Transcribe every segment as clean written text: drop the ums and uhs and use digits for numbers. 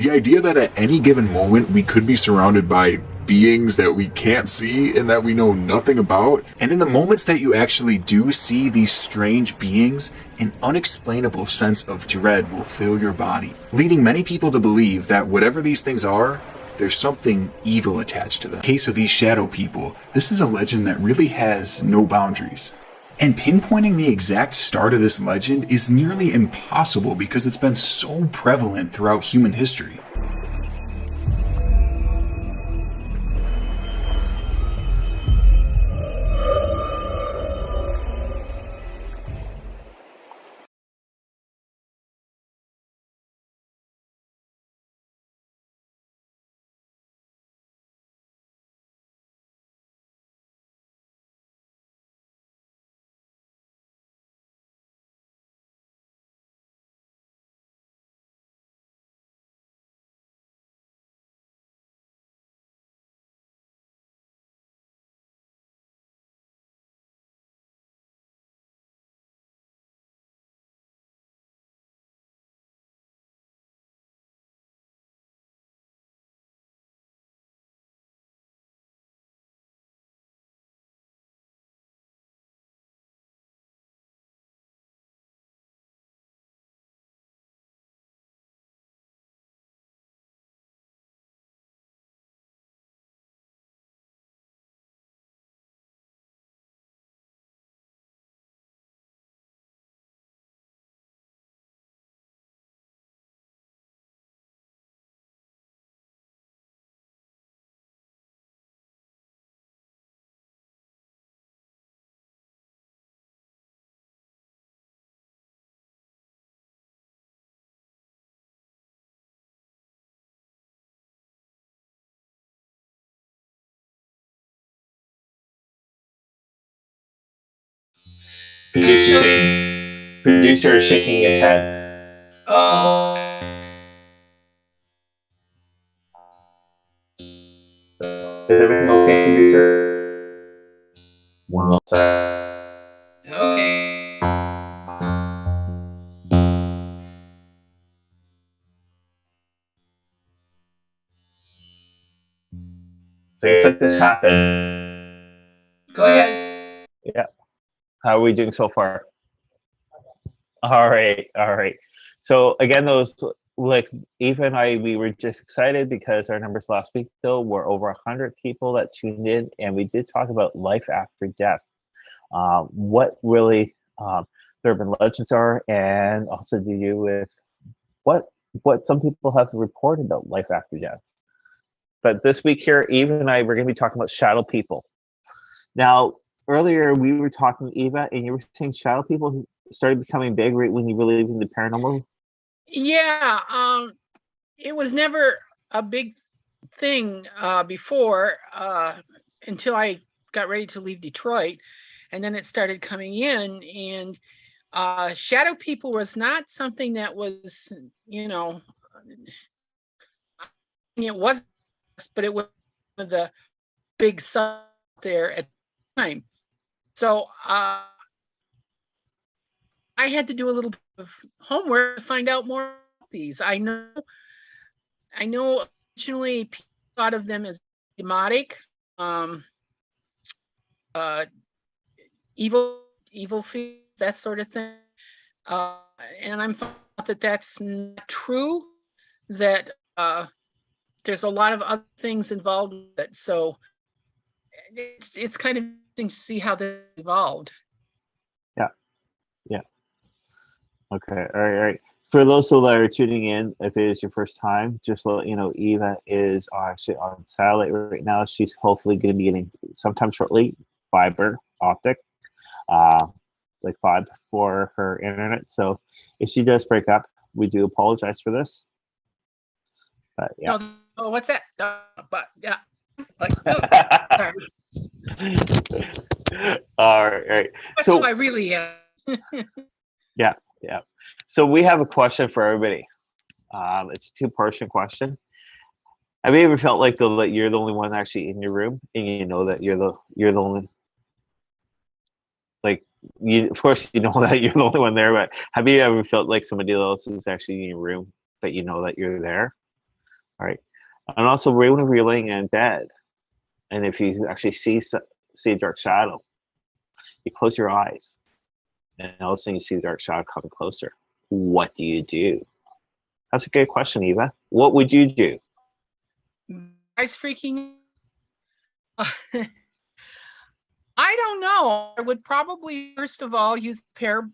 The idea that at any given moment we could be surrounded by beings that we can't see and that we know nothing about. And in the moments that you actually do see these strange beings, an unexplainable sense of dread will fill your body, leading many people to believe that whatever these things are, there's something evil attached to them. In the case of these shadow people, this is a legend that really has no boundaries. And pinpointing the exact start of this legend is nearly impossible because it's been so prevalent throughout human history. Producer is shaking his head. Oh. Is everything okay, producer? One more sec. Okay. Things like this happen. Go ahead. Yeah. How are we doing so far? All right, all right. So again, those like Eva and I, we were just excited because our numbers last week though were over 100 people that tuned in, and we did talk about life after death, what really urban legends are, and also to do with what some people have reported about life after death. But this week here, Eva and I, we're going to be talking about shadow people. Now, earlier we were talking, Eva, and you were saying shadow people who started becoming big right when you believe in the paranormal. Yeah, it was never a big thing before until I got ready to leave Detroit, and then it started coming in. And shadow people was not something that was, it was, but it was one of the big stuff there at the time. So I had to do a little bit of homework to find out more about these. I know originally people thought of them as demonic, evil feet, that sort of thing. And I'm thought that that's not true, that there's a lot of other things involved with it. So it's kind of interesting to see how that evolved. Yeah. Okay. All right. For those that are tuning in, if it is your first time, just let you know, Eva is actually on satellite right now. She's hopefully going to be getting sometime shortly fiber optic, like fiber for her internet. So if she does break up, we do apologize for this. But yeah. Oh, what's that? But yeah. Like, all right. That's so, who I really am. Yeah. So we have a question for everybody. It's a two-portion question. Have you ever felt like that you're the only one actually in your room, and you know that you're the only, like, you, of course you know that you're the only one there, but have you ever felt like somebody else is actually in your room, but you know that you're there? All right. And also, when you're laying in bed, and if you actually see a dark shadow, you close your eyes, and all of a sudden you see the dark shadow coming closer. What do you do? That's a good question, Eva. What would you do? Eyes freaking. I don't know. I would probably first of all use let's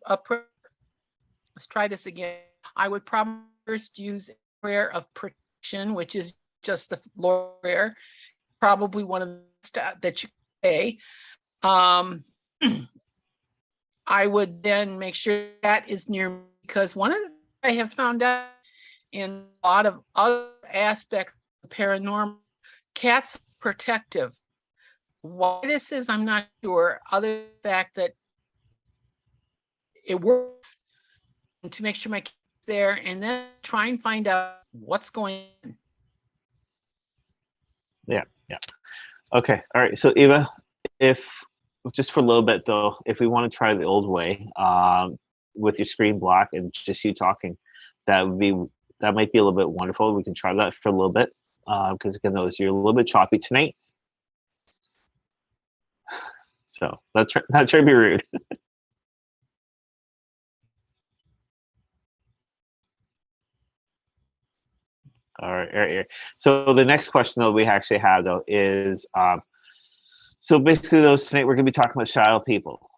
try this again. I would probably first use a prayer of protection, which is just the Lord prayer. Probably one of the that you say. I would then make sure that is near me, because one of the things I have found out in a lot of other aspects of paranormal, cats are protective. Why this is, I'm not sure, other than the fact that it works, and to make sure my cat's there, and then try and find out what's going on. Yeah. Okay. All right. So Eva, if just for a little bit though, if we want to try the old way, with your screen black and just you talking, that might be a little bit wonderful. We can try that for a little bit, because again, notice you're a little bit choppy tonight. So not try to be rude. All right. So the next question that we actually have though is, so basically those tonight we're going to be talking about shadow people.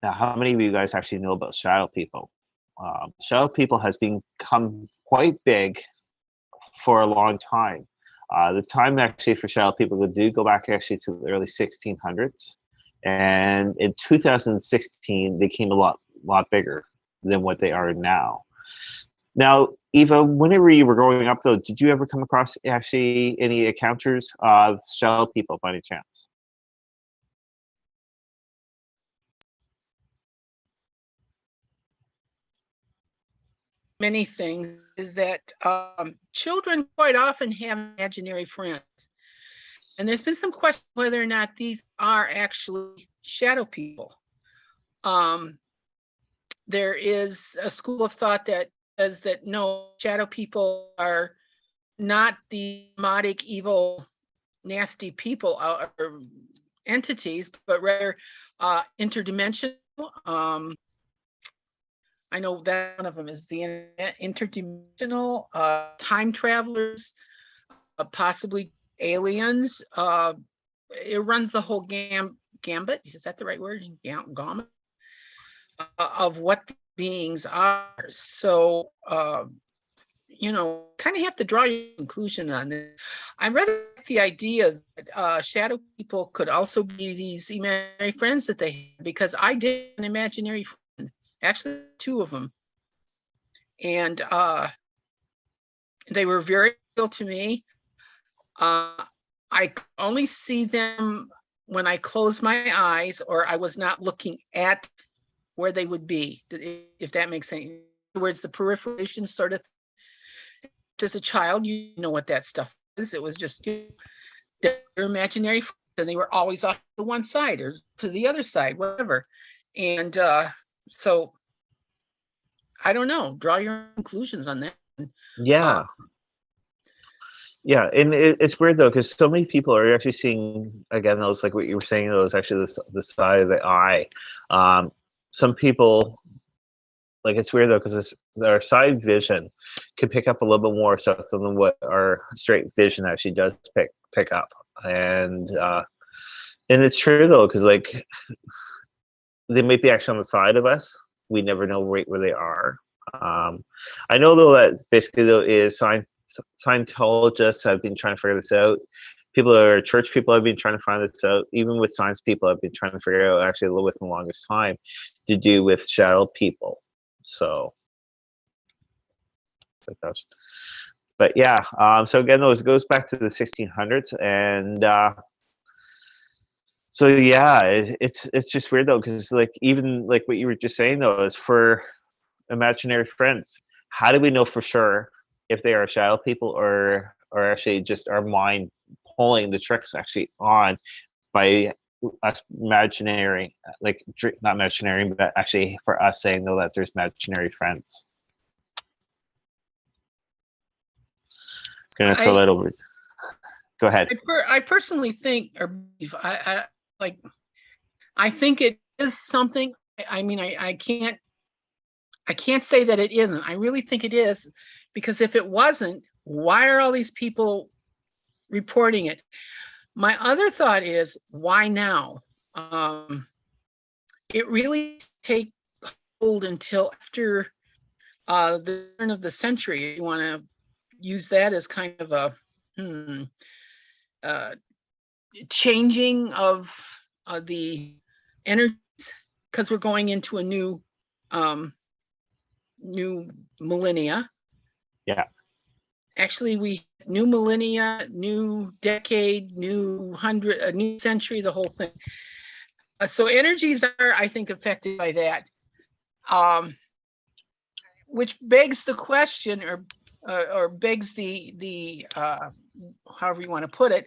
Now, how many of you guys actually know about shadow people? Shadow people has become quite big for a long time. The time actually for shadow people do go back actually to the early 1600s, and in 2016 they came a lot bigger than what they are now. Now, Eva, whenever you were growing up though, did you ever come across actually any encounters of shadow people by any chance? Many things is that children quite often have imaginary friends. And there's been some question whether or not these are actually shadow people. There is a school of thought that says that no, shadow people are not the demonic, evil, nasty people or entities, but rather interdimensional. I know that one of them is the interdimensional, time travelers, possibly aliens. It runs the whole gambit. Is that the right word? Gamut of what the beings are. So, kind of have to draw your conclusion on this. I rather like the idea that shadow people could also be these imaginary friends that they have, because I did an imaginary friend, actually 2 of them. And they were very real to me. I could only see them when I closed my eyes or I was not looking at where they would be, if that makes sense. In other words, the peripheral vision sort of thing. As a child, you know what that stuff is. It was just their imaginary friends, and they were always off to one side or to the other side, whatever. And so I don't know. Draw your conclusions on that. Yeah. Yeah, and it's weird though, because so many people are actually seeing, again, those, like what you were saying, those actually the side of the eye. Some people, like, it's weird though, because our side vision can pick up a little bit more stuff than what our straight vision actually does pick up. And it's true though, because like they might be actually on the side of us. We never know right where they are. I know though that basically though is Scientologists have been trying to figure this out. Church people have been trying to find this out. Even with science people have been trying to figure out actually a little bit for the longest time to do with shadow people. So, but yeah. So again, though, it goes back to the 1600s, and so yeah, it's just weird though, because like even like what you were just saying though is for imaginary friends. How do we know for sure if they are shadow people or actually just our mind pulling the tricks actually on by us imaginary, like not imaginary, but actually for us saying though that there's imaginary friends? gonna throw that over. Go ahead. I personally think, or I think it is something. I mean, I can't say that it isn't. I really think it is, because if it wasn't, why are all these people reporting it? My other thought is, why now? It really take hold until after the turn of the century. You want to use that as kind of a changing of the energies, because we're going into a new millennia. Yeah. Actually, new millennia, new decade, new century, the whole thing. So energies are, I think, affected by that, which begs the question, or begs the however you want to put it,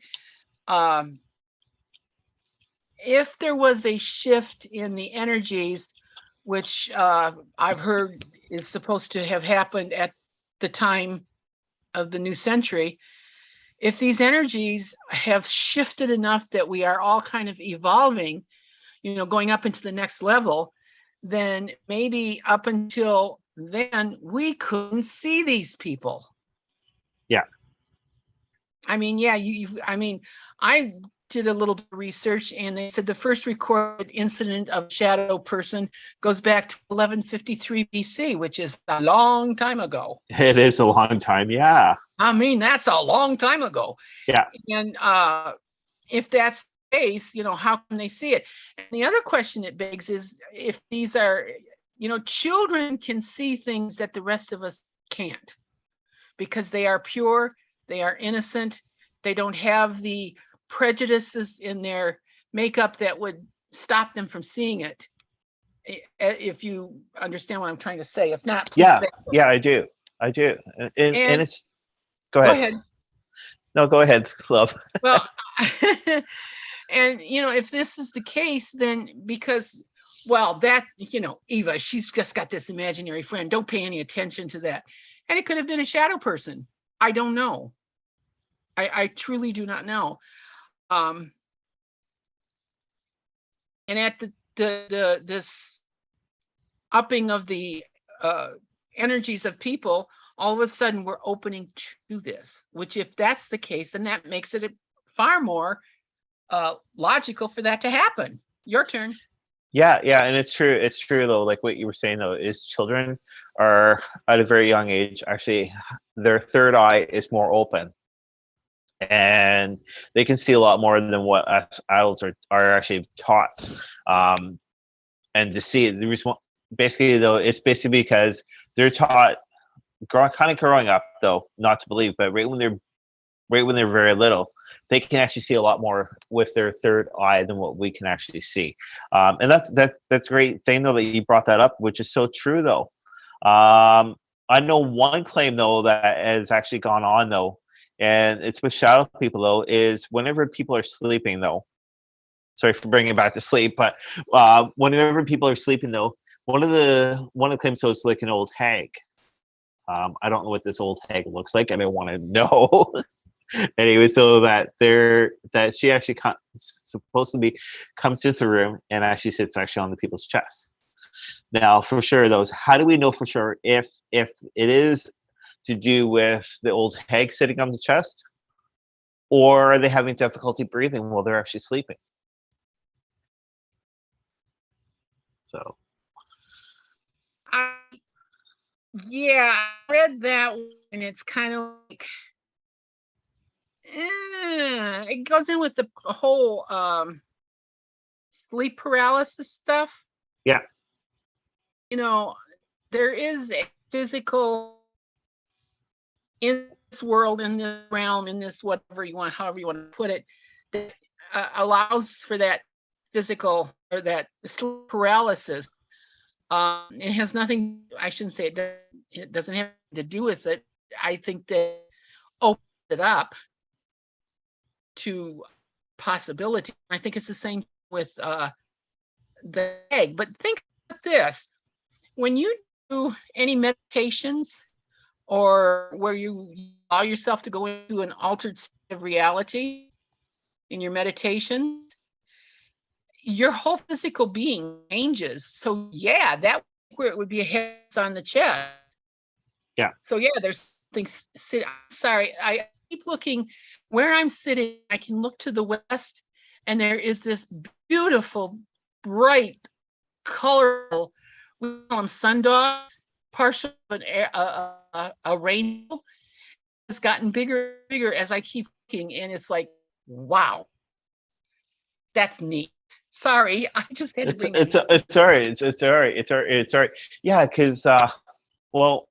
if there was a shift in the energies, which I've heard is supposed to have happened at the time of the new century, if these energies have shifted enough that we are all kind of evolving, going up into the next level, then maybe up until then we couldn't see these people. Yeah. I mean, yeah, I did a little bit of research, and they said the first recorded incident of shadow person goes back to 1153 BC, which is a long time ago. It is a long time, yeah. I mean, that's a long time ago. Yeah. And if that's the case, how can they see it? And the other question it begs is, if these are, children can see things that the rest of us can't, because they are pure, they are innocent, they don't have the prejudices in their makeup that would stop them from seeing it. If you understand what I'm trying to say. If not, please say so. Yeah, I do. And it's go ahead. No, go ahead, love. Well, and if this is the case, then because, well, that, Eva, she's just got this imaginary friend, don't pay any attention to that. And it could have been a shadow person. I don't know. I truly do not know. And at this upping of the energies of people, all of a sudden we're opening to this, which, if that's the case, then that makes it far more logical for that to happen. Your turn. Yeah, and it's true though, like what you were saying though, is children are at a very young age, actually their third eye is more open, and they can see a lot more than what us adults are actually taught. And to see the reason, basically though, it's basically because they're taught kind of growing up though, not to believe, but right when they're very little, they can actually see a lot more with their third eye than what we can actually see. And that's a great thing though that you brought that up, which is so true though. I know one claim though that has actually gone on though, and it's with shadow people though, is whenever people are sleeping though, sorry for bringing it back to sleep, but whenever people are sleeping though, one of the claims though is like an old hag. I don't know what this old hag looks like. I don't want to know. Anyway, so that she actually supposedly comes to the room and actually sits actually on the people's chest. Now, for sure, how do we know for sure if it is to do with the old hag sitting on the chest, or are they having difficulty breathing while they're actually sleeping? So. Yeah, I read that one, and it's kind of like, it goes in with the whole sleep paralysis stuff. Yeah. There is a physical in this world, in this realm, in this however you want to put it, that allows for that physical or that sleep paralysis. It has nothing, I shouldn't say it doesn't have to do with it. I think that opens it up to possibility. I think it's the same with the egg. But think about this. When you do any meditations, or where you allow yourself to go into an altered state of reality in your meditation, your whole physical being changes. So yeah, that where it would be a head on the chest. Yeah. So yeah, there's things. Sorry, I keep looking where I'm sitting. I can look to the west, and there is this beautiful, bright, colorful. We call them sundogs. Partial a rainbow. It's gotten bigger and bigger as I keep looking, and it's like, wow, that's neat. Sorry, I just had to bring that in. It's all right. It's all right. It's all right. Yeah, because well,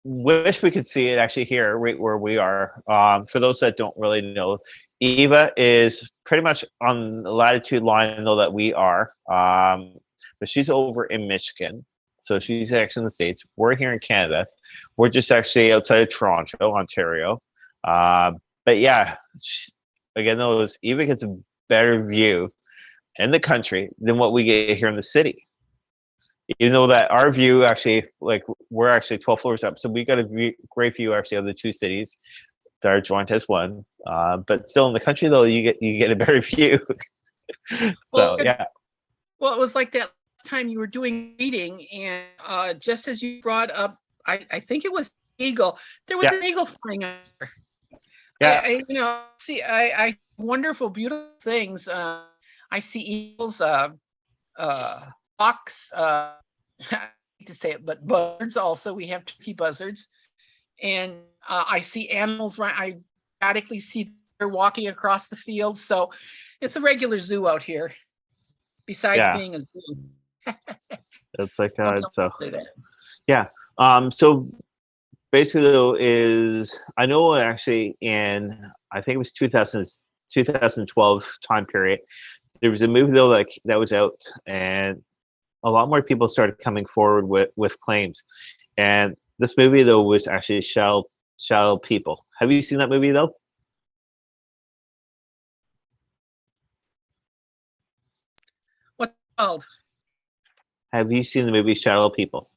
wish we could see it actually here, right where we are. For those that don't really know, Eva is pretty much on the latitude line though that we are, but she's over in Michigan, so she's actually in the States. We're here in Canada. We're just actually outside of Toronto, Ontario. But yeah, again, those Eva gets a better view in the country than what we get here in the city. You know that our view actually, like we're actually 12 floors up, so we got a great view actually of the two cities that are joined as one. But still, in the country though, you get a better view. So yeah. Well, it was like that last time you were doing a reading, and just as you brought up, I think it was eagle. There was an eagle flying over. Yeah. I wonderful, beautiful things. I see eagles, hawks. I hate to say it, but buzzards also. We have turkey buzzards, and I see animals. I radically see they're walking across the field. So it's a regular zoo out here. Besides being a zoo. It's like so. Yeah. So basically though is I know actually in I think it was 2012 time period, there was a movie though that was out, and a lot more people started coming forward with claims. And this movie though was actually Shadow People. Have you seen that movie though? What's it called? Have you seen the movie Shadow People?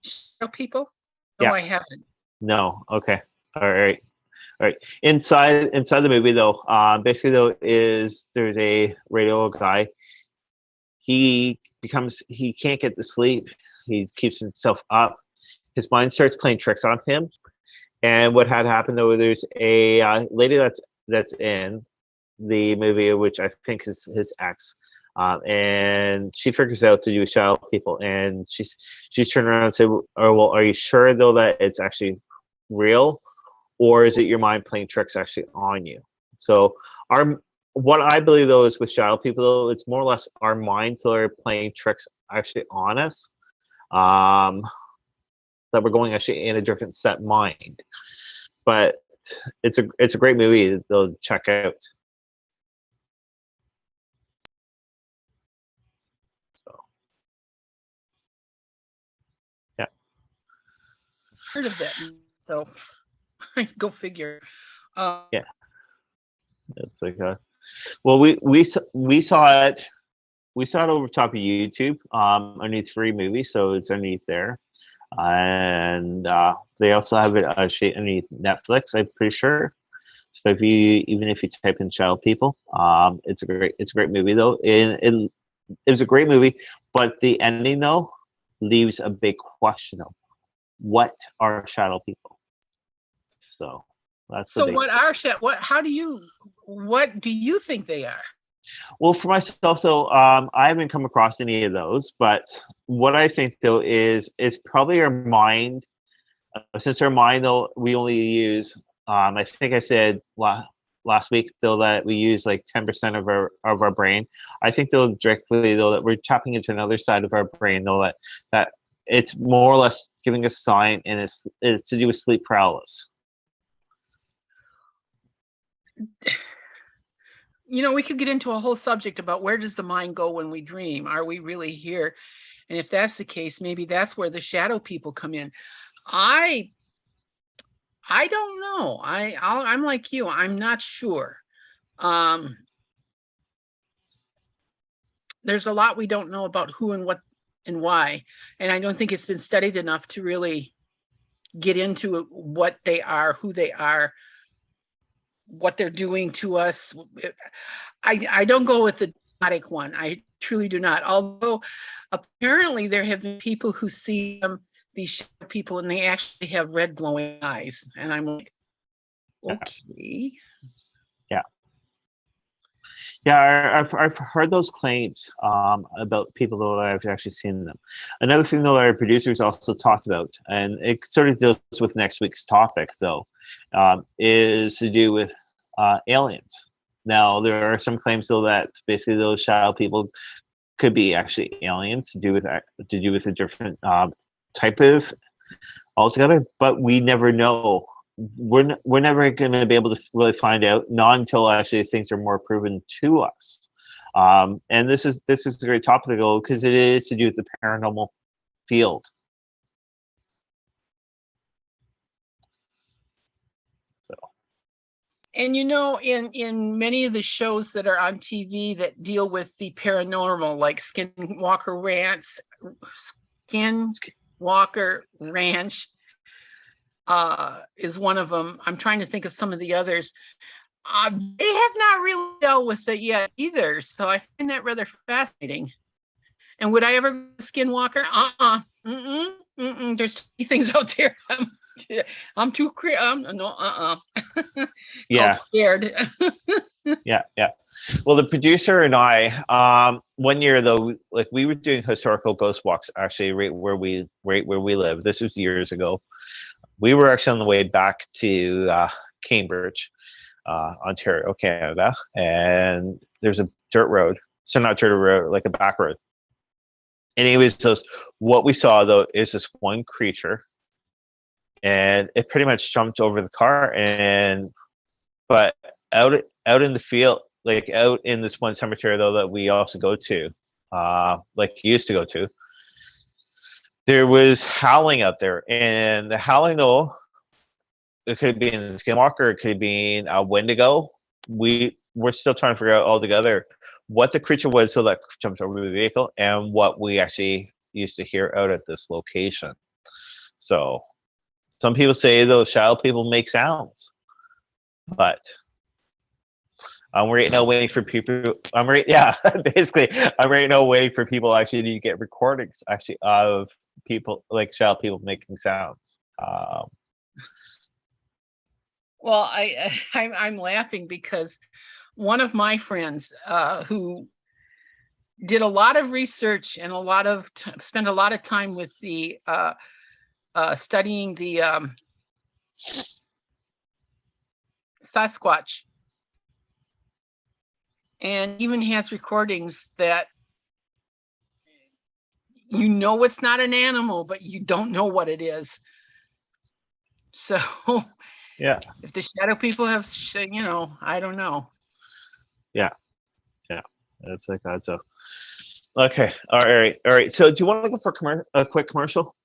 Shadow People? No, I haven't. No. Okay. All right. Inside the movie though, basically though is there's a radio guy. He can't get to sleep. He keeps himself up. His mind starts playing tricks on him. And what had happened though, there's a lady that's in the movie, which I think is his ex. And she figures out to do Shadow People, and she's turned around and said, "Oh, well, are you sure though that it's actually real, or is it your mind playing tricks actually on you?" So what I believe though is with Shadow People though, it's more or less our minds that are playing tricks actually on us. That we're going actually in a different set mind, but it's a great movie to check out. Heard of that, so go figure. Yeah, it's like well, we saw it over top of YouTube, underneath free movies, so it's underneath there, and they also have it actually underneath Netflix, I'm pretty sure. So even if you type in Shadow People, it's a great movie though. It was a great movie, but the ending though leaves a big question of what are shadow people. So that's so what are what do you think they are? Well, for myself though, I haven't come across any of those, but what I think though is it's probably our mind. Since our mind though, we only use I think I said last week though that we use like 10% of our brain. I think though directly though that we're tapping into another side of our brain though that it's more or less giving us a sign, and it's to do with sleep paralysis. We could get into a whole subject about where does the mind go when we dream? Are we really here? And if that's the case, maybe that's where the shadow people come in. I don't know. I'm like you. I'm not sure. There's a lot we don't know about who and what and why, and I don't think it's been studied enough to really get into what they are, who they are, what they're doing to us. I don't go with the dramatic one. I truly do not. Although apparently there have been people who see these shadow people and they actually have red glowing eyes. And I'm like, okay. Yeah, I've heard those claims about people that I've actually seen them. Another thing that our producers also talked about, and it sort of deals with next week's topic though, is to do with aliens. Now there are some claims though that basically those shadow people could be actually aliens to do with a different type of altogether, but we never know. We're never going to be able to really find out, not until actually things are more proven to us. And this is a great topic to go because it is to do with the paranormal field. So. And you know, in many of the shows that are on TV that deal with the paranormal, like Skinwalker Ranch is one of them. I'm trying to think of some of the others. They have not really dealt with it yet either, so I find that rather fascinating. And would I ever go to Skinwalker? There's too many things out there. I'm too Yeah. I'm scared. Yeah. Well, the producer and I, one year though, like we were doing historical ghost walks actually right where we live. This was years ago. We were actually on the way back to Cambridge, Ontario, Canada, and there's a dirt road. So not dirt road, like a back road. Anyways, so what we saw though is this one creature, and it pretty much jumped over the car, but out in the field, like out in this one cemetery though that we also go to, like used to go to. There was howling out there, and the howling though, it could be in Skinwalker, it could be in a Wendigo. We're still trying to figure out all together what the creature was so that jumped over the vehicle and what we actually used to hear out at this location. So some people say those shadow people make sounds, but I'm right now waiting for people. Basically, I'm right now waiting for people actually to get recordings actually of people, like shadow people making sounds. Well, I'm laughing because one of my friends who did a lot of research and spent a lot of time with the studying the Sasquatch, and even has recordings that you know it's not an animal, but you don't know what it is. So yeah, if the shadow people have, I don't know. Yeah, that's like that. So, okay, all right. So, do you want to go for a quick commercial?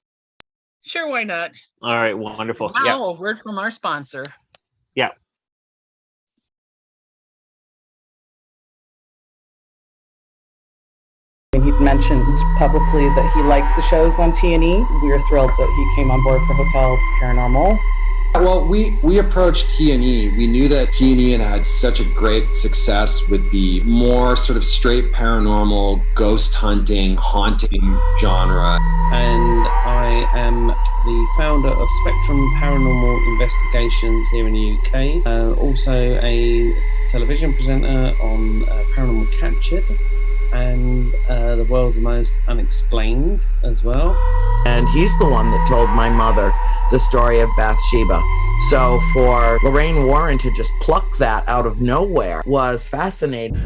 Sure, why not? All right, wonderful. Now, a word from our sponsor. Yeah. He mentioned publicly that he liked the shows on T&E. We were thrilled that he came on board for Hotel Paranormal. Well, we approached T&E. We knew that T&E had such a great success with the more sort of straight paranormal, ghost hunting, haunting genre. And I am the founder of Spectrum Paranormal Investigations here in the UK. Also a television presenter on Paranormal Captured and The World's Most Unexplained as well. And he's the one that told my mother the story of Bathsheba. So for Lorraine Warren to just pluck that out of nowhere was fascinating.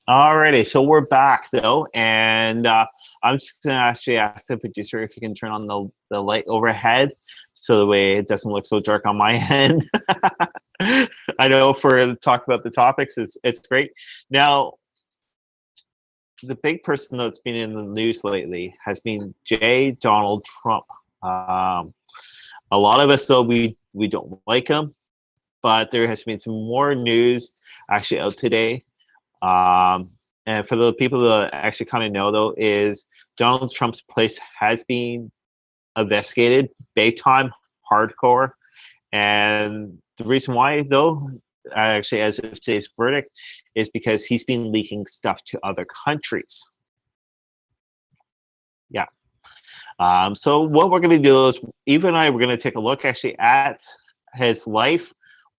Alrighty, so we're back though, and I'm just gonna actually ask the producer if you can turn on the light overhead, so the way it doesn't look so dark on my end. I know for talk about the topics, it's great. Now, the big person that's been in the news lately has been Donald Trump. A lot of us though we don't like him, but there has been some more news actually out today And for the people that actually kind of know, though, is Donald Trump's place has been investigated big time, hardcore. And the reason why, though, actually, as of today's verdict, is because he's been leaking stuff to other countries. Yeah. So what we're going to do is, Eva and I, we're going to take a look actually at his life.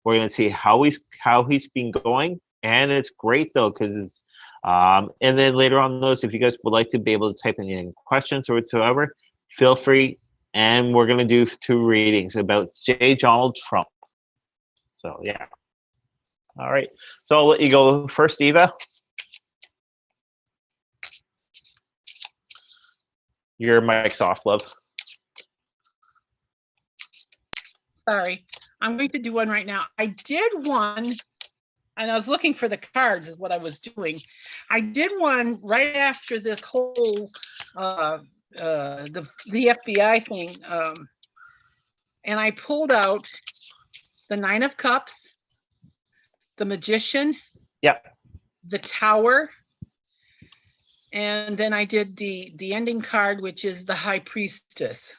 We're going to see how he's been going, and it's great though, because it's and then later on those, if you guys would like to be able to type in any questions or whatsoever, feel free. And we're going to do 2 readings about J. Donald Trump. So yeah. All right. So I'll let you go first, Eva. Your mic's off, love. Sorry. I'm going to do one right now. I did one, and I was looking for the cards is what I was doing. I did one right after this whole the FBI thing, and I pulled out the 9 of Cups, the Magician, Yep, the Tower, and then I did the ending card, which is the High Priestess.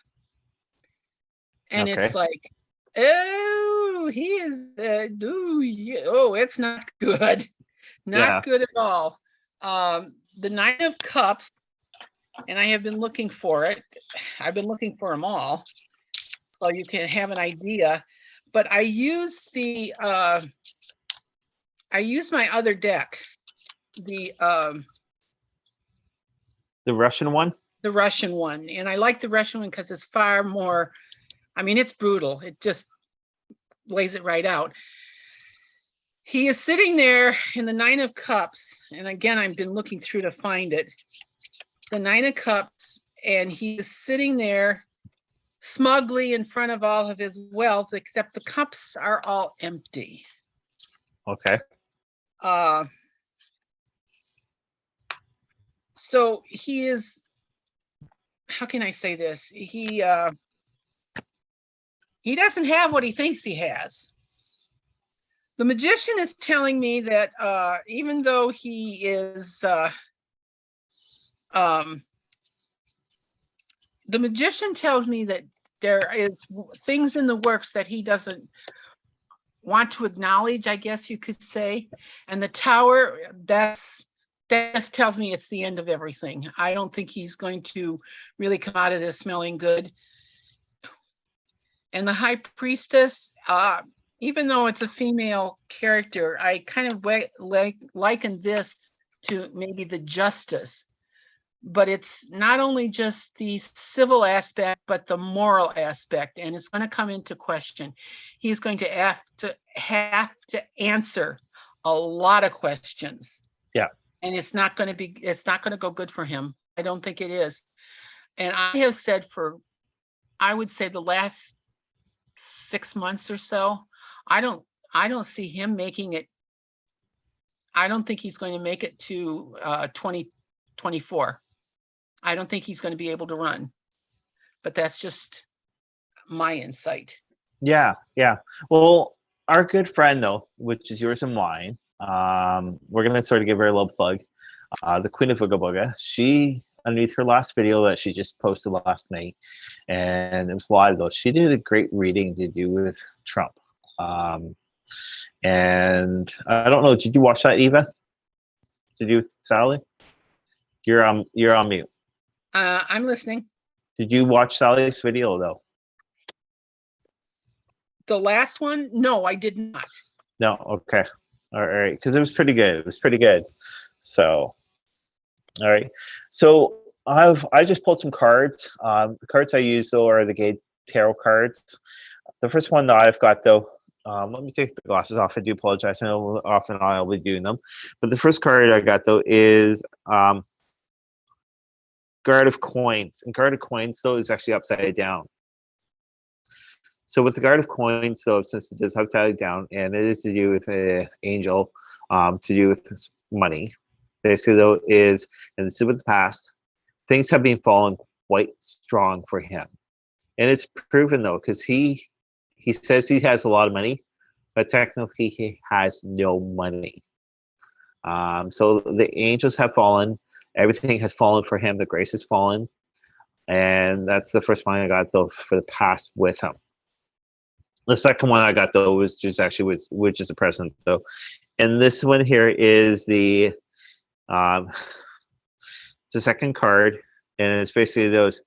And okay. it's like, oh, he is, it's not good. Not good at all. The 9 of Cups, and I have been looking for it. I've been looking for them all, so you can have an idea. But I use I use my other deck, the Russian one. The Russian one, and I like the Russian one because it's far more. I mean, it's brutal. It just lays it right out. He is sitting there in the 9 of Cups, and again, I've been looking through to find it. The 9 of Cups, and he's sitting there smugly in front of all of his wealth, except the cups are all empty. Okay. So he is, how can I say this? He doesn't have what he thinks he has. The Magician is telling me that even though he is the Magician tells me that there is things in the works that he doesn't want to acknowledge, I guess you could say. And the Tower, that tells me it's the end of everything. I don't think he's going to really come out of this smelling good. And the High Priestess, even though it's a female character, I kind of liken this to maybe the Justice. But it's not only just the civil aspect, but the moral aspect, and it's going to come into question. He's going to have to answer a lot of questions. Yeah. And it's not going to go good for him. I don't think it is. And I have said I would say the last 6 months or so, I don't see him making it. I don't think he's going to make it to 2024. I don't think he's going to be able to run, but that's just my insight. Yeah. Well, our good friend though, which is yours and mine, we're gonna sort of give her a little plug. The Queen of Ooga Booga, she, underneath her last video that she just posted last night, and it was live ago, she did a great reading to do with Trump. And I don't know, did you watch that, Eva? Did you, Sally? You're on mute. I'm listening. Did you watch Sally's video though? The last one? No, I did not. No, okay. All right, because it was pretty good. It was pretty good. So, all right. So I just pulled some cards. The cards I use though are the Gay Tarot cards. The first one that I've got though, let me take the glasses off. I do apologize. I know often I'll be doing them, but the first card I got though is Guard of Coins, and Guard of Coins though is actually upside down. So with the Guard of Coins though, since it is upside down and it is to do with an angel, to do with this money, basically though is, and this is with the past, things have been falling quite strong for him, and it's proven though because he says he has a lot of money, but technically he has no money. So the angels have fallen. Everything has fallen for him. The grace has fallen. And that's the first one I got, though, for the past with him. The second one I got, though, was just actually which is the present, though. And this one here is the second card, and it's basically those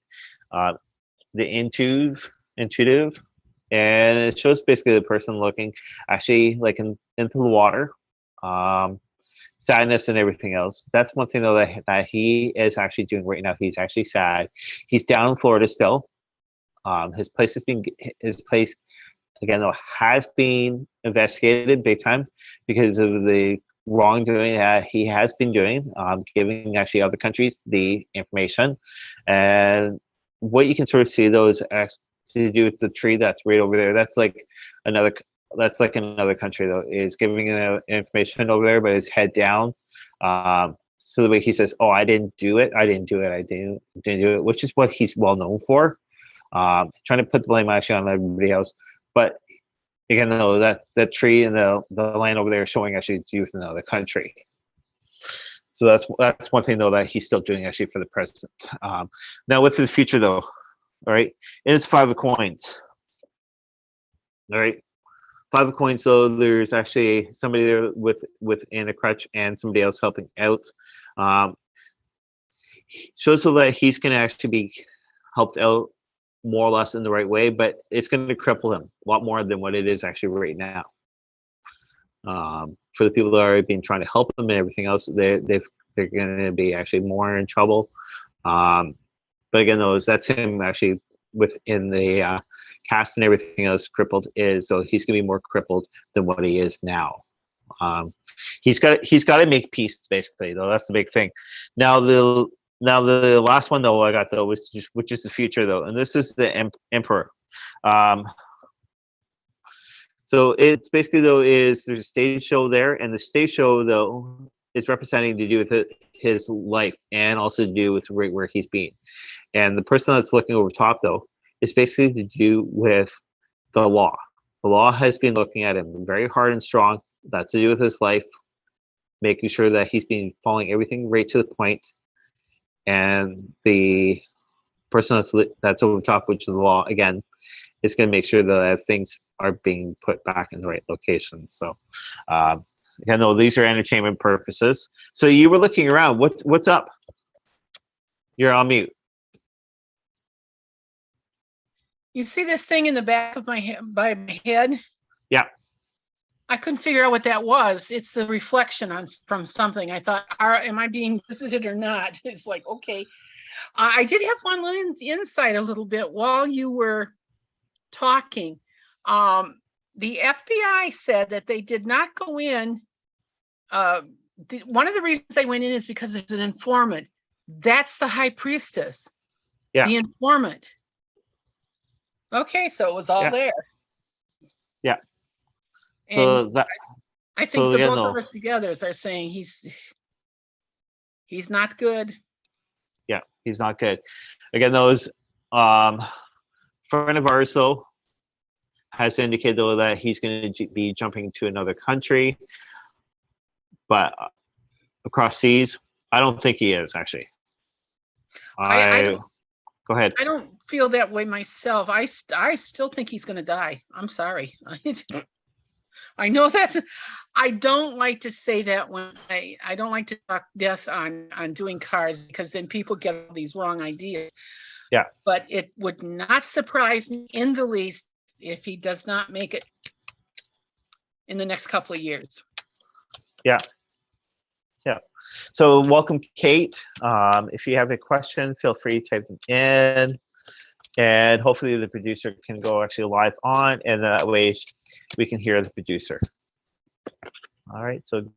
the intuitive, and it shows basically the person looking actually like into the water, sadness and everything else. That's one thing, though, that he is actually doing right now. He's actually sad. He's down in Florida still. His place again, though, has been investigated big time because of the wrongdoing that he has been doing, giving actually other countries the information. And what you can sort of see, though, is actually to do with the tree that's right over there. That's like another country, though, is giving information over there, but his head down. So the way he says, "Oh, I didn't do it. I didn't do it," which is what he's well known for. Trying to put the blame actually on everybody else. But again, though, that tree and the land over there is showing actually to with another country. So that's one thing, though, that he's still doing actually for the present. Now with the future, though, all right, it's 5 of coins. All right, 5 of coins. So there's actually somebody there within a crutch and somebody else helping out. Shows so that he's going to actually be helped out more or less in the right way, but it's going to cripple him a lot more than what it is actually right now. For the people that are been trying to help him and everything else, they're going to be actually more in trouble. But again, that's him actually within the cast and everything else crippled so he's going to be more crippled than what he is now. He's got to make peace, basically, though. That's the big thing. Now the last one, though, I got, though, which is the future, though, and this is the Emperor. So it's basically, though, there's a stage show there, and the stage show, though, is representing to do with his life and also to do with right where he's been. And the person that's looking over top, though, is basically to do with the law. The law has been looking at him very hard and strong. That's to do with his life, making sure that he's been following everything right to the point. And the person that's over top, which is the law, again, is going to make sure that things are being put back in the right location. So, again, though, these are entertainment purposes. So you were looking around. What's up? You're on mute. You see this thing in the back of my head, by my head? Yeah. I couldn't figure out what that was. It's the reflection from something. I thought, am I being visited or not? It's like, okay. I did have one little insight a little bit while you were talking. The FBI said that they did not go in. One of the reasons they went in is because there's an informant. That's the high priestess. Yeah. The informant. Okay, so it was all there. Yeah. And so I think both of us together are saying he's not good. Yeah, he's not good. Again, those friend of ours, though, has indicated, though, that he's going to be jumping to another country, but across seas, I don't think he is actually. Go ahead. I don't feel that way myself. I still think he's going to die. I'm sorry. I know that I don't like to say that when I don't like to talk death on doing cards, because then people get all these wrong ideas. Yeah. But it would not surprise me in the least if he does not make it in the next couple of years. Yeah. Yeah. So welcome, Kate. If you have a question, feel free to type them in. And hopefully the producer can go actually live on, and that way we can hear the producer. All right. So,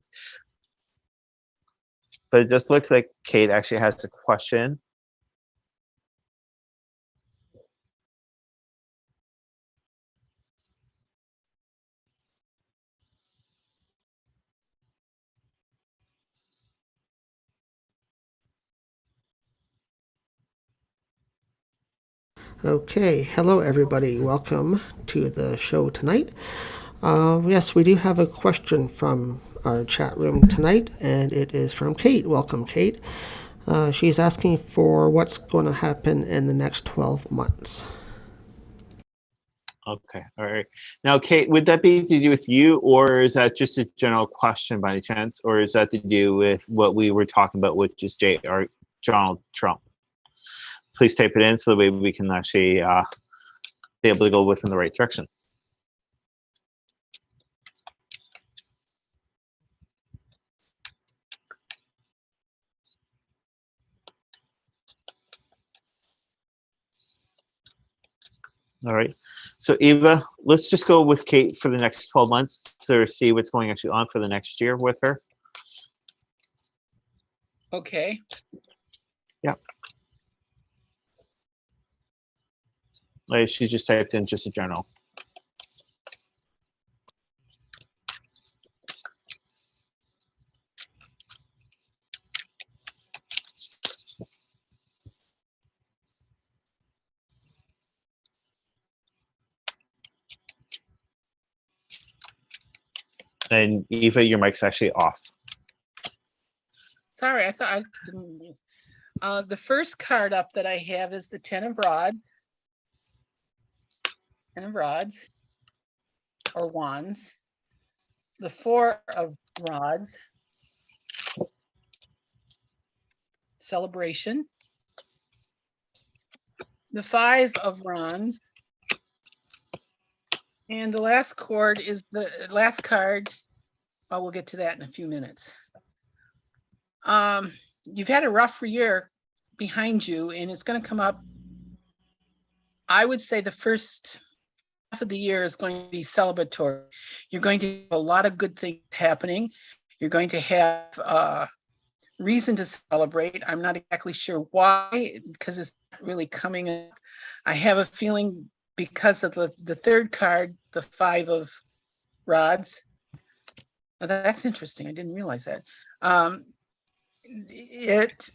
but it just looks like Kate actually has a question. Okay, hello everybody. Welcome to the show tonight. Yes, we do have a question from our chat room tonight, and it is from Kate. Welcome, Kate. She's asking for what's going to happen in the next 12 months. Okay, all right. Now, Kate, would that be to do with you, or is that just a general question by any chance, or is that to do with what we were talking about, which is Donald Trump? Please type it in so that we can actually be able to go within the right direction. All right. So Eva, let's just go with Kate for the next 12 months to see what's going actually on for the next year with her. Okay. Yeah. Like she just typed in just a general. And Eva, your mic's actually off. Sorry, I thought I didn't. The first card up that I have is the Ten of Rods. Ten of Rods, or Wands. The Four of Rods. Celebration. The Five of Wands. And the last card is the last card. Oh, we'll get to that in a few minutes. You've had a rough year behind you, and it's going to come up. I would say the first half of the year is going to be celebratory. You're going to have a lot of good things happening. You're going to have reason to celebrate. I'm not exactly sure why, because it's not really coming up. I have a feeling because of the third card, the Five of Rods. Oh, that's interesting. I didn't realize that. It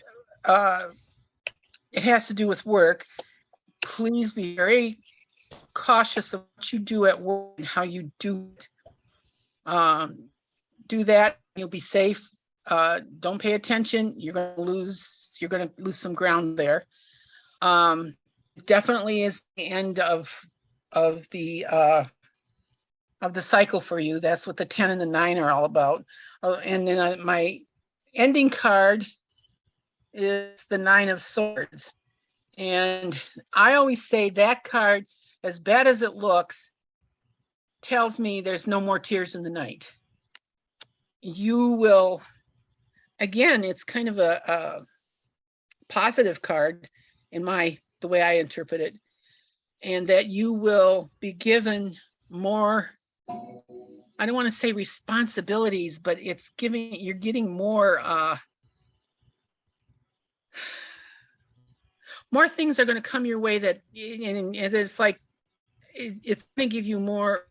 has to do with work. Please be very cautious of what you do at work and how you do it. Do that, you'll be safe. Don't pay attention. You're going to lose some ground there. Definitely is the end of the cycle for you. That's what the 10 and the 9 are all about. And then my ending card is the 9 of Swords. And I always say that card, as bad as it looks, tells me there's no more tears in the night. You will, again, it's kind of a positive card in the way I interpret it, and that you will be given more, I don't want to say responsibilities, but you're getting more things are going to come your way that, and it's like, it's going to give you more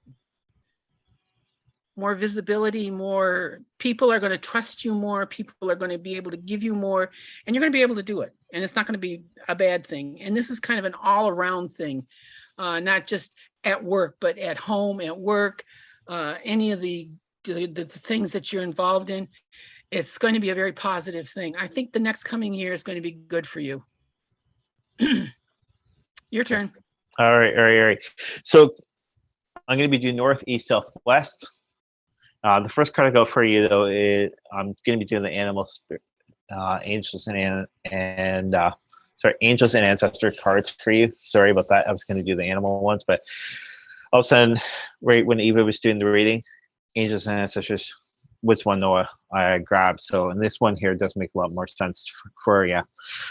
visibility, more people are going to trust you more, people are going to be able to give you more, and you're going to be able to do it. And it's not going to be a bad thing. And this is kind of an all around thing, not just at work, but at home, at work, any of the things that you're involved in. It's going to be a very positive thing. I think the next coming year is going to be good for you. Your turn. All right. So I'm going to be doing north, east, south, west. The first card I go for you though is I'm going to be doing the animal spirit, angels and angels and ancestor cards for you. Sorry about that. I was going to do the animal ones, but all of a sudden, right when Eva was doing the reading, angels and ancestors was one that I grabbed. So, and this one here does make a lot more sense for you.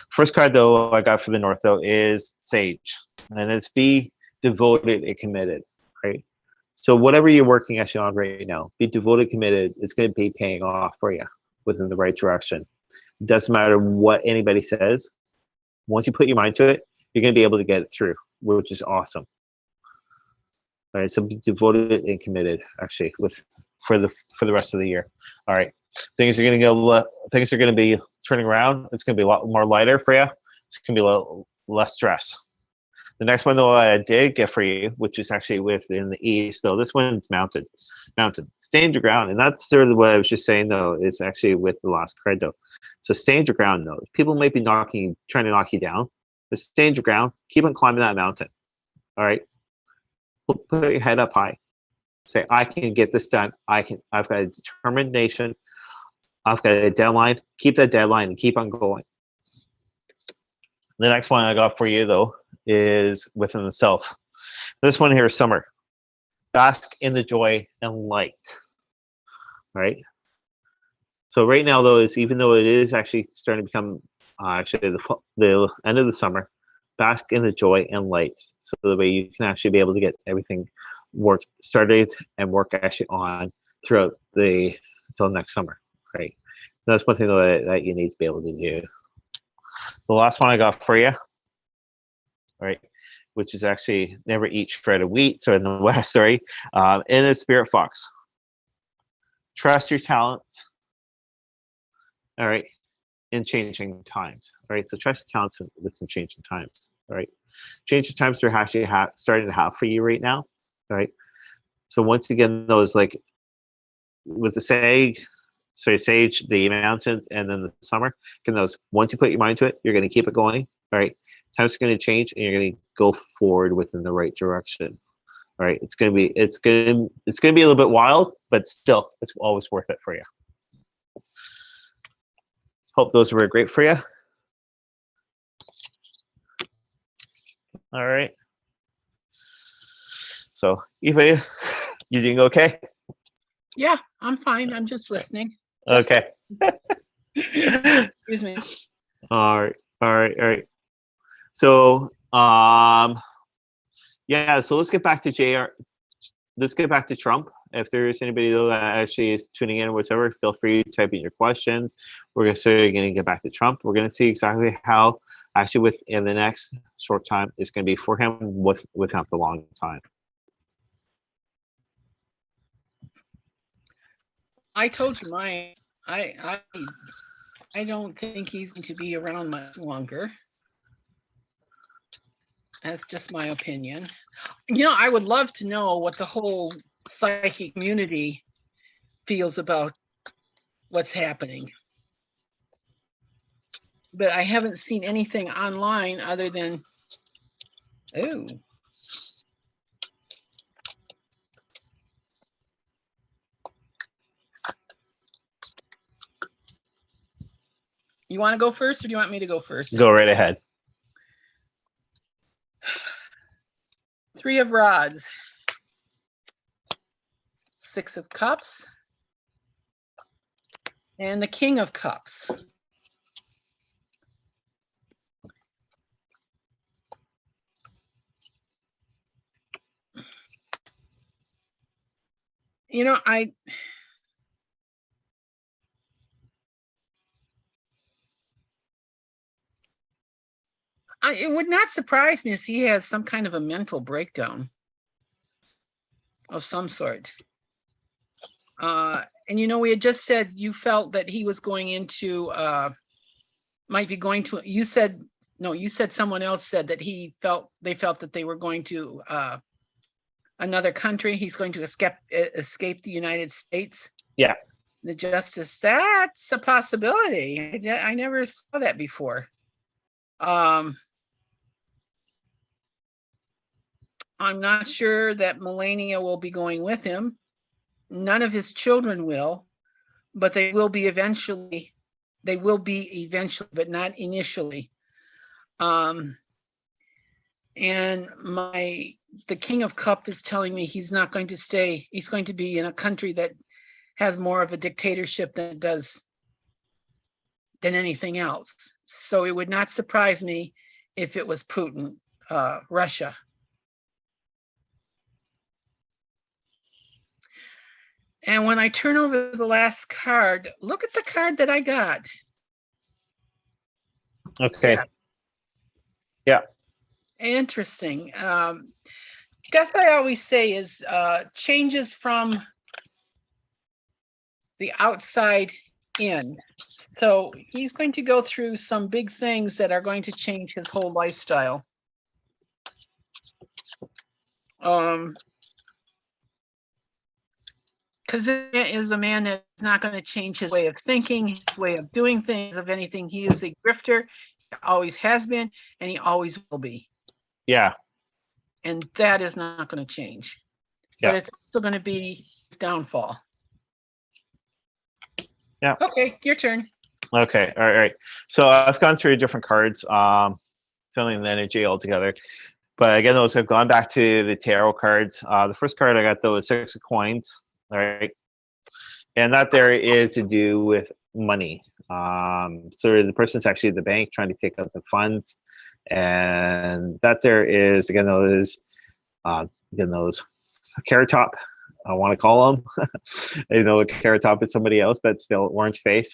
First card though I got for the north though is Sage, and it's be devoted and committed, right? So whatever you're working actually on right now, be devoted, committed. It's going to be paying off for you within the right direction. It doesn't matter what anybody says. Once you put your mind to it, you're going to be able to get it through, which is awesome. All right, so be devoted and committed actually for the rest of the year. All right, things are going to be turning around. It's going to be a lot more lighter for you. It's going to be a lot less stress. The next one, though, I did get for you, which is actually within the east, though. This one's mounted. Stand your ground. And that's sort of what I was just saying, though, is actually with the last card, though. So stand your ground, though. People might be trying to knock you down, but stand your ground. Keep on climbing that mountain. All right? Put your head up high. Say, I can get this done. I've got a determination. I've got a deadline. Keep that deadline and keep on going. The next one I got for you, though, is within the self. This one here is summer. Bask in the joy and light. All right. So right now, though, is even though it is actually starting to become actually the end of the summer, bask in the joy and light. So the way you can actually be able to get everything started and work actually on throughout until next summer. Right. That's one thing that you need to be able to do. The last one I got for you, right, which is actually never eat shredded wheat, so in the West, sorry, and it's Spirit Fox. Trust your talents, all right, in changing times, all right? So trust your talents with some changing times, all right? Changing times are actually starting to have for you right now, all right? So once again, those like with the sage, the mountains, and then the summer. Once you put your mind to it, you're going to keep it going. All right, times are going to change, and you're going to go forward within the right direction. All right, it's going to be a little bit wild, but still, it's always worth it for you. Hope those were great for you. All right. So, Eva, you doing okay? Yeah, I'm fine. I'm just listening. Okay. Excuse me. All right. So, yeah. So let's get back to JR. Let's get back to Trump. If there is anybody though that actually is tuning in or whatever, feel free to type in your questions. We're going to get back to Trump. We're going to see exactly how actually within the next short time it's going to be for him without the long time. I told you mine. I don't think he's going to be around much longer. That's just my opinion. You know, I would love to know what the whole psychic community feels about what's happening. But I haven't seen anything online other than, oh. You want to go first or do you want me to go first? Go right ahead. 3 of Rods. 6 of Cups. And the King of Cups. You know, it would not surprise me if he has some kind of a mental breakdown of some sort. And you know, we had just said you felt that he was going into, might be going to, you said someone else said that they felt that they were going to another country. He's going to escape the United States. Yeah. The Justice, that's a possibility. I never saw that before. I'm not sure that Melania will be going with him. None of his children will, but they will be eventually, but not initially. And the King of Cups is telling me he's not going to stay. He's going to be in a country that has more of a dictatorship than it does than anything else. So it would not surprise me if it was Putin, Russia. And when I turn over the last card, look at the card that I got. Okay. Yeah. Interesting. Guess I always say is changes from the outside in. So he's going to go through some big things that are going to change his whole lifestyle. Because it is a man that's not going to change his way of thinking, his way of doing things, of anything. He is a grifter, he always has been, and he always will be. Yeah. And that is not going to change. Yeah. But it's still going to be his downfall. Yeah. Okay, your turn. Okay. All right. So I've gone through different cards, filling the energy all together. But again, those have gone back to the tarot cards. The first card I got though is 6 of coins. All right. And that there is to do with money. So the person's actually at the bank trying to take out the funds. And that there is, again, those carrot top, I want to call them. You know, a carrot top is somebody else, but still orange face.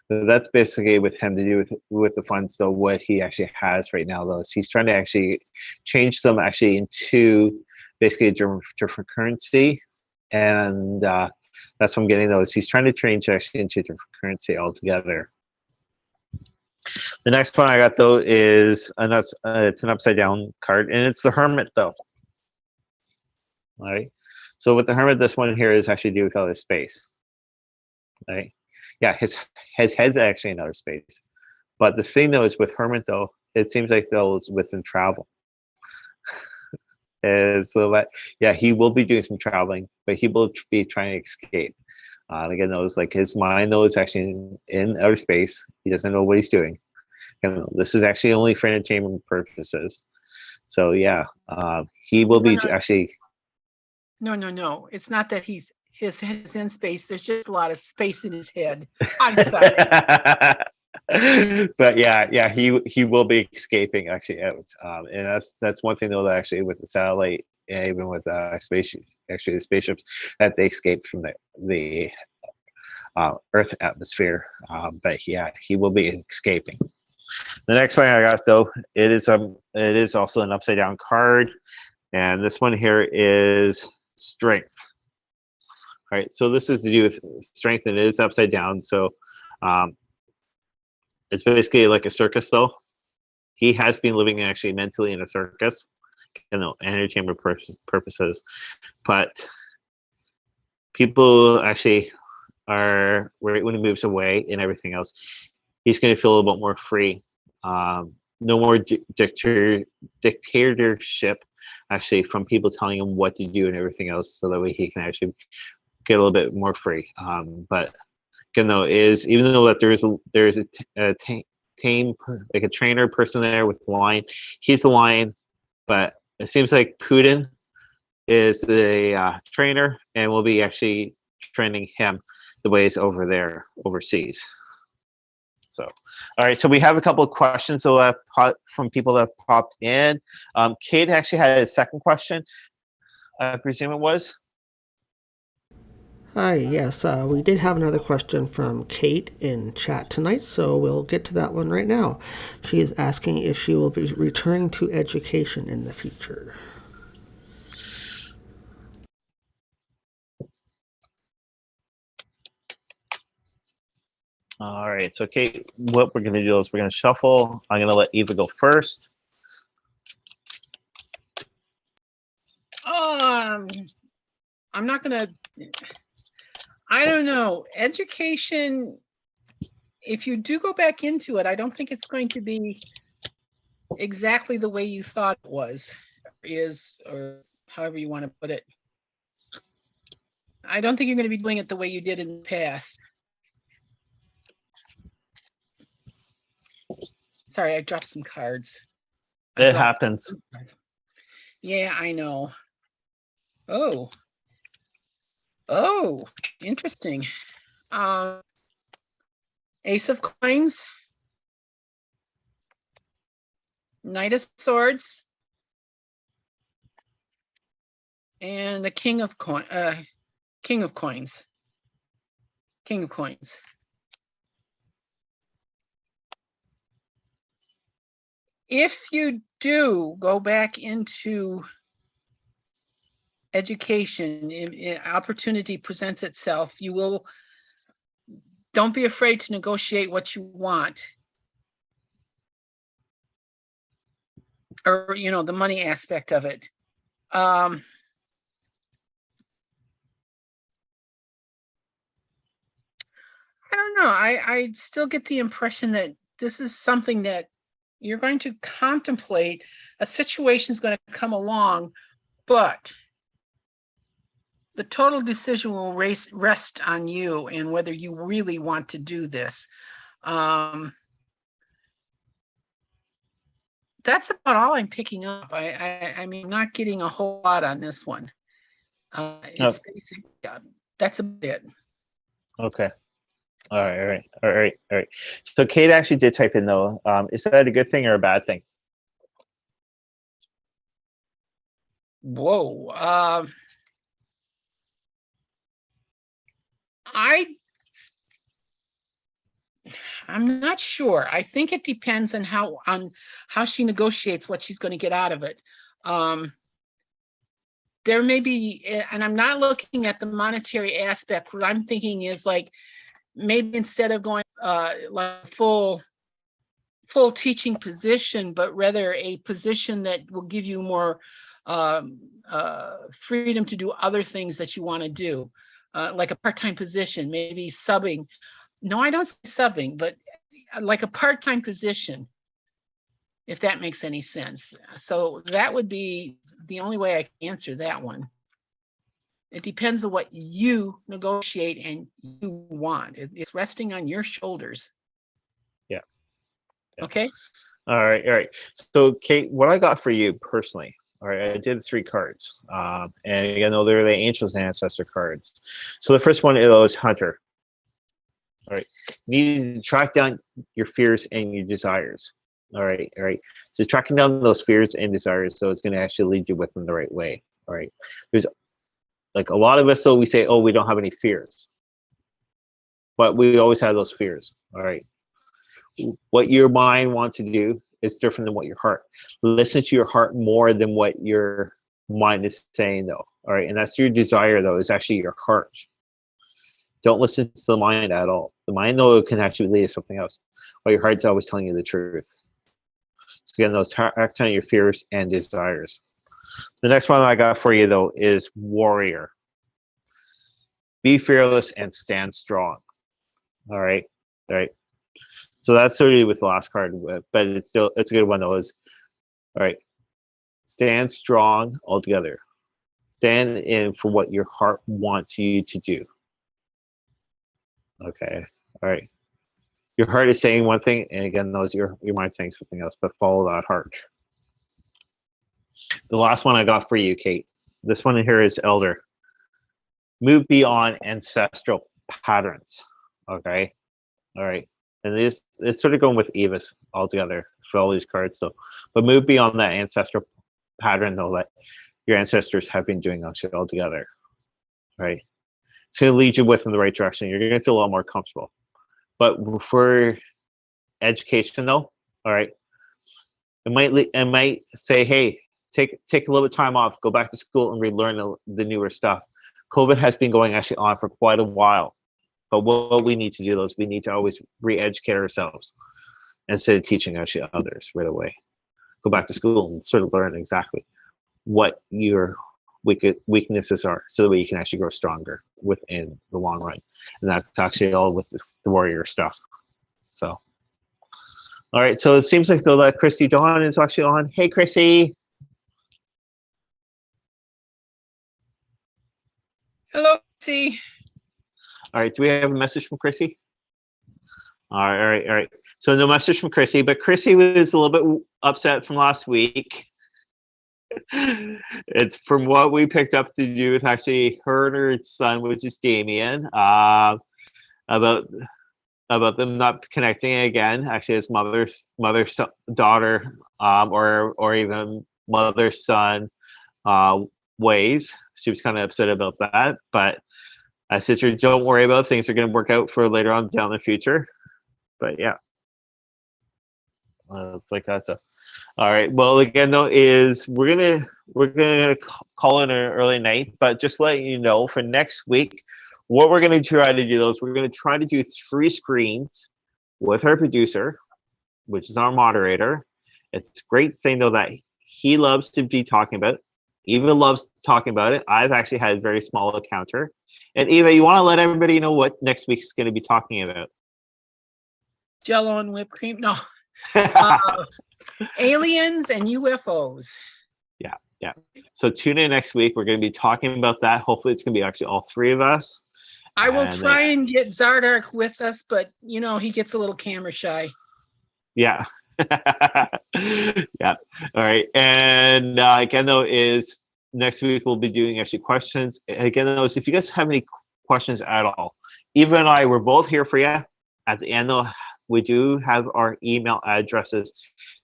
That's basically with him to do with the funds. So what he actually has right now, though, is he's trying to actually change them actually into basically a different currency. And that's what I'm getting those. He's trying to change actually into a different currency altogether. The next one I got though is it's an upside down card, and it's the Hermit though. All right. So with the Hermit, this one here is actually do with outer space. All right. Yeah, his head's actually in outer space. But the thing though is with Hermit though, it seems like those within travel. So that, yeah, he will be doing some traveling, but he will be trying to escape. Again, those like his mind though is actually in outer space. He doesn't know what he's doing. And this is actually only for entertainment purposes. So yeah, he will be actually. No. It's not that his head is in space. There's just a lot of space in his head. I'm sorry. But yeah, he will be escaping actually out, and that's one thing though that actually with the satellite, even with the spaceships, that they escape from the Earth atmosphere. But yeah, he will be escaping. The next one I got though, it is also an upside down card, and this one here is strength. All right, so this is to do with strength, and it is upside down. So it's basically like a circus though. He has been living actually mentally in a circus, you know, entertainment purposes. But people actually are, right when he moves away and everything else, he's going to feel a little bit more free. No more dictatorship actually from people telling him what to do and everything else, so that way he can actually get a little bit more free. But again though, is even though that there's a tame, like a trainer person there with the lion, he's the lion, but it seems like Putin is the trainer and will be actually training him the ways over there overseas. So, all right, so we have a couple of questions from people that have popped in. Kate actually had a second question, I presume it was. Hi, yes, we did have another question from Kate in chat tonight, so we'll get to that one right now. She is asking if she will be returning to education in the future. All right, so Kate, what we're going to do is we're going to shuffle. I'm going to let Eva go first. I'm not going to. I don't know. Education, if you do go back into it, I don't think it's going to be exactly the way you thought it was, or however you want to put it. I don't think you're going to be doing it the way you did in the past. Sorry, I dropped some cards. It happens. Yeah, I know. Oh, interesting. Ace of Coins, Knight of Swords, and the King of Coins. If you do go back into education, opportunity presents itself, don't be afraid to negotiate what you want, or the money aspect of it. I don't know. I still get the impression that this is something that you're going to contemplate. A situation is going to come along, but the total decision will rest on you and whether you really want to do this. That's about all I'm picking up. I mean, not getting a whole lot on this one. It's basic. That's a bit. Okay. All right. So Kate actually did type in though. Is that a good thing or a bad thing? Whoa. I'm not sure. I think it depends on how she negotiates what she's going to get out of it. There may be, and I'm not looking at the monetary aspect. What I'm thinking is like, maybe instead of going like full teaching position, but rather a position that will give you more freedom to do other things that you want to do, like a part-time position, maybe subbing. No, I don't say subbing, but like a part-time position, if that makes any sense. So that would be the only way I can answer that one. It depends on what you negotiate and you want. It's resting on your shoulders. Yeah. Okay. All right. So Kate, what I got for you personally, all right, I did 3 cards. And you know, they're the angels and ancestor cards. So the first one is Hunter. All right. You need to track down your fears and your desires. All right. So tracking down those fears and desires, so it's going to actually lead you with them the right way. All right. There's like a lot of us, though, we say, oh, we don't have any fears. But we always have those fears. All right. What your mind wants to do is different than what your heart. Listen to your heart more than what your mind is saying, though. All right. And that's your desire, though, is actually your heart. Don't listen to the mind at all. The mind, though, can actually lead to something else. But your heart's always telling you the truth. So again, those act on your fears and desires. The next one I got for you, though, is warrior. Be fearless and stand strong. All right. So that's sort of with the last card, but it's a good one, though. Is all right. Stand strong altogether. Stand in for what your heart wants you to do. Okay. All right. Your heart is saying one thing, and again, those your mind saying something else, but follow that heart. The last one I got for you, Kate. This one here is elder. Move beyond ancestral patterns. Okay. All right. And it's sort of going with Eva's altogether for all these cards. So, but move beyond that ancestral pattern, though, that your ancestors have been doing actually altogether. Right. It's going to lead you in the right direction. You're going to feel a lot more comfortable. But for education, though, all right, it might say, hey, take a little bit of time off, go back to school and relearn the newer stuff. COVID has been going actually on for quite a while. But what we need to do is we need to always re-educate ourselves instead of teaching actually others right away. Go back to school and sort of learn exactly what your weaknesses are, so that way you can actually grow stronger within the long run. And that's actually all with the warrior stuff. So, all right. So it seems like though that Christy Dawn is actually on. Hey, Chrissy. Hello, Chrissy. All right. Do we have a message from Chrissy? All right. So no message from Chrissy, but Chrissy was a little bit upset from last week. It's from what we picked up to do with actually her and her son, which is Damien, about them not connecting again. Actually, his mother's daughter, or even mother's son ways. She was kind of upset about that, but I said to her, don't worry about it. Things are going to work out for later on down the future. But yeah, it's like that stuff. All right. Well, again, though, we're gonna call it an early night, but just letting you know for next week, what we're gonna try to do is we're gonna try to do 3 screens with our producer, which is our moderator. It's a great thing though that he loves to be talking about Eva loves talking about it. I've actually had a very small encounter. And Eva, you want to let everybody know what next week's going to be talking about? Jello and whipped cream. No. Aliens and UFOs. Yeah. So tune in next week. We're going to be talking about that. Hopefully it's going to be actually all three of us. I will try and get Zardark with us, but you know, he gets a little camera shy. Yeah. Yeah. All right. And again, though, is next week we'll be doing actually questions. Again, though, if you guys have any questions at all, Eva and I, we're both here for you. At the end, though, we do have our email addresses.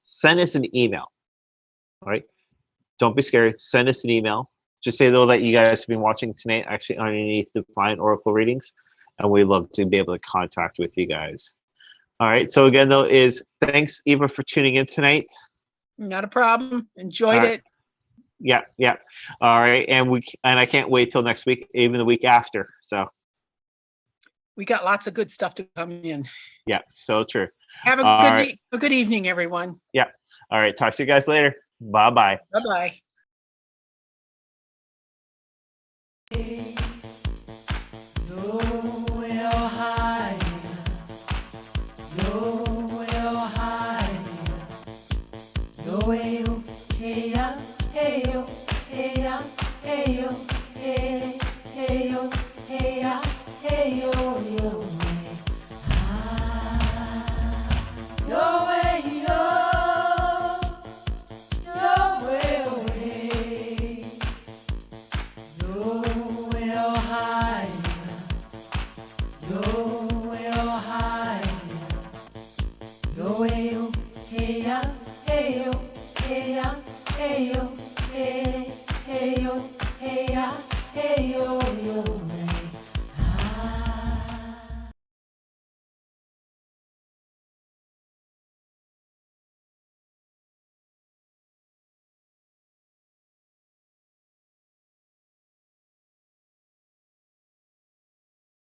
Send us an email. All right. Don't be scared. Send us an email. Just say, though, that you guys have been watching tonight, actually underneath Divine Oracle readings, and we love to be able to contact with you guys. All right. So again, though, is thanks, Eva, for tuning in tonight. Not a problem. Enjoyed it. Yeah. All right. And I can't wait till next week, even the week after. So we got lots of good stuff to come in. Yeah. So true. Have a good evening, everyone. Yeah. All right. Talk to you guys later. Bye-bye. Bye-bye. Hey,